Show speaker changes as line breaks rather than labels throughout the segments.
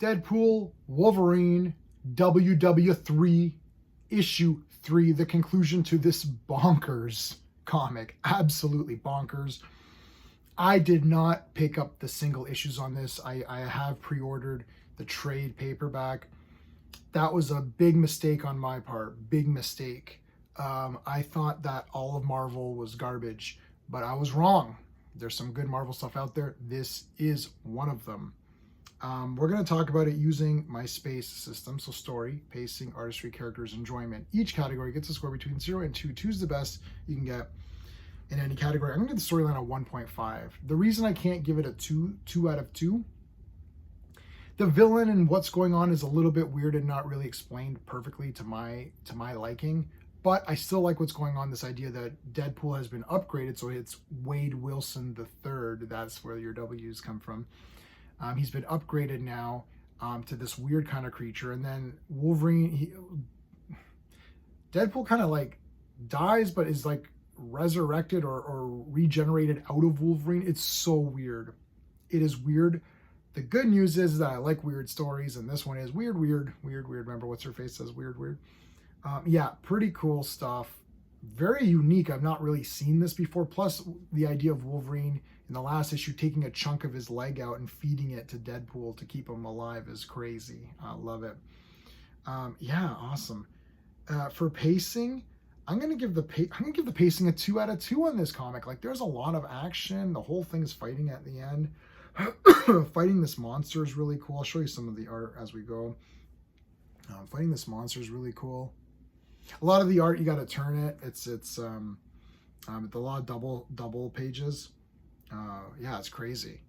Deadpool Wolverine WWIII issue 3, the conclusion to this bonkers comic. Absolutely bonkers. I did not pick up the single issues on this. I have pre-ordered the trade paperback. That was a big mistake on my part. Big mistake. I thought that all of Marvel was garbage, but I was wrong. There's some good Marvel stuff out there. This is one of them. We're going to talk about it using my space system. So story, pacing, artistry, characters, enjoyment. Each category gets a score between 0 and 2. 2 is the best you can get in any category. I'm going to give the storyline a 1.5. The reason I can't give it a 2 out of 2, the villain and what's going on is a little bit weird and not really explained perfectly to my liking. But I still like what's going on, this idea that Deadpool has been upgraded, so it's Wade Wilson III. That's where your W's come from. He's been upgraded now to this weird kind of creature. And then Wolverine, Deadpool kind of like dies, but is like resurrected or regenerated out of Wolverine. It's so weird. It is weird. The good news is that I like weird stories, and this one is weird. Remember, what's her face says weird. Yeah, pretty cool stuff. Very unique. I've not really seen this before. Plus, the idea of Wolverine in the last issue taking a chunk of his leg out and feeding it to Deadpool to keep him alive is crazy. I love it. Yeah, awesome. For pacing, I'm gonna give the pacing a 2 out of 2 on this comic. Like, there's a lot of action. The whole thing is fighting at the end. Fighting this monster is really cool. I'll show you some of the art as we go. Fighting this monster is really cool. A lot of the art, you got to turn it. It's a lot of double pages. Yeah, it's crazy.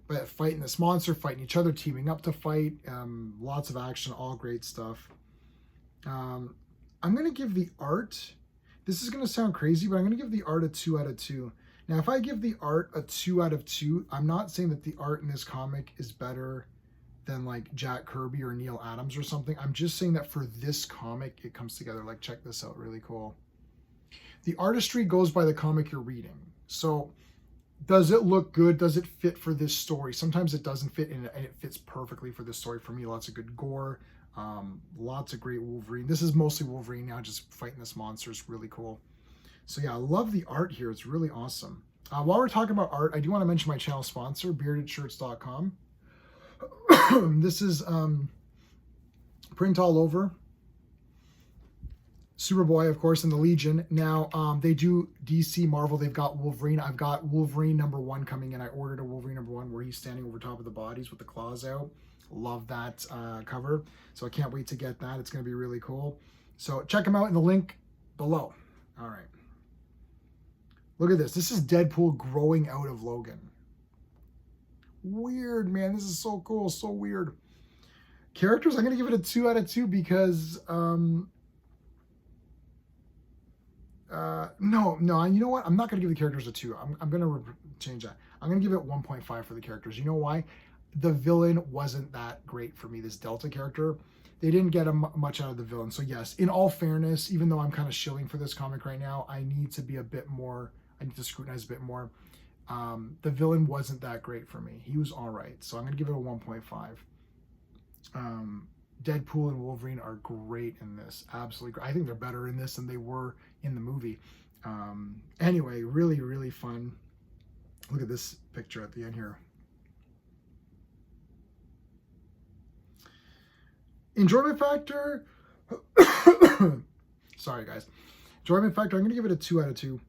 But fighting this monster, fighting each other, teaming up to fight. Lots of action, all great stuff. I'm gonna give the art. This is gonna sound crazy, but I'm gonna give the art a 2 out of 2. Now, if I give the art a 2 out of 2, I'm not saying that the art in this comic is better than like Jack Kirby or Neil Adams or something. I'm just saying that for this comic, it comes together. Like, check this out, really cool. The artistry goes by the comic you're reading. So does it look good? Does it fit for this story? Sometimes it doesn't fit, and it fits perfectly for this story. For me, lots of good gore, lots of great Wolverine. This is mostly Wolverine now, just fighting this monster is really cool. So yeah, I love the art here. It's really awesome. While we're talking about art, I do want to mention my channel sponsor, beardedshirts.com. This is print all over. Superboy, of course, and the Legion. Now, they do DC, Marvel. They've got Wolverine. I've got Wolverine #1 coming in. I ordered a Wolverine #1 where he's standing over top of the bodies with the claws out. Love that cover. So I can't wait to get that. It's going to be really cool. So check them out in the link below. All right. Look at this. This is Deadpool growing out of Logan. Weird, man. This is so cool. So weird. Characters, I'm going to give it a 2 out of 2 because, no, you know what? I'm not going to give the characters a 2. I'm going to change that. I'm going to give it 1.5 for the characters. You know why? The villain wasn't that great for me, this Delta character. They didn't get much out of the villain. So yes, in all fairness, even though I'm kind of shilling for this comic right now, I need to be a bit more, I need to scrutinize a bit more. The villain wasn't that great for me. He was all right. So I'm going to give it a 1.5. Deadpool and Wolverine are great in this. Absolutely great. I think they're better in this than they were in the movie. Anyway, really, really fun. Look at this picture at the end here. Enjoyment factor. Sorry, guys. Enjoyment factor. I'm going to give it a 2 out of 2.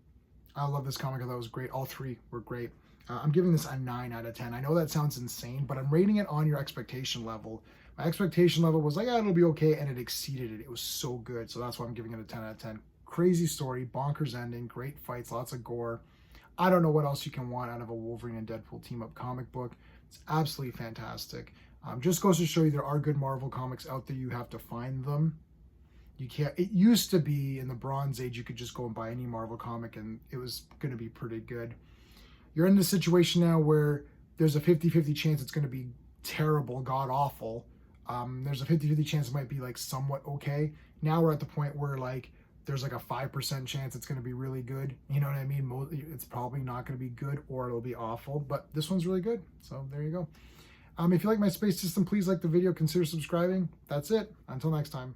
I love this comic. I thought it was great. All 3 were great. I'm giving this a 9 out of 10. I know that sounds insane, but I'm rating it on your expectation level. My expectation level was like, it'll be okay, and it exceeded it. It was so good, so that's why I'm giving it a 10 out of 10. Crazy story, bonkers ending, great fights, lots of gore. I don't know what else you can want out of a Wolverine and Deadpool team-up comic book. It's absolutely fantastic. Just goes to show you there are good Marvel comics out there. You have to find them. You can't. It used to be in the Bronze Age, you could just go and buy any Marvel comic and it was going to be pretty good. You're in a situation now where there's a 50-50 chance it's going to be terrible, god-awful. There's a 50-50 chance it might be like somewhat okay. Now we're at the point where like there's like a 5% chance it's going to be really good. You know what I mean? It's probably not going to be good or it'll be awful, but this one's really good. So there you go. If you like my space system, please like the video, consider subscribing. That's it. Until next time.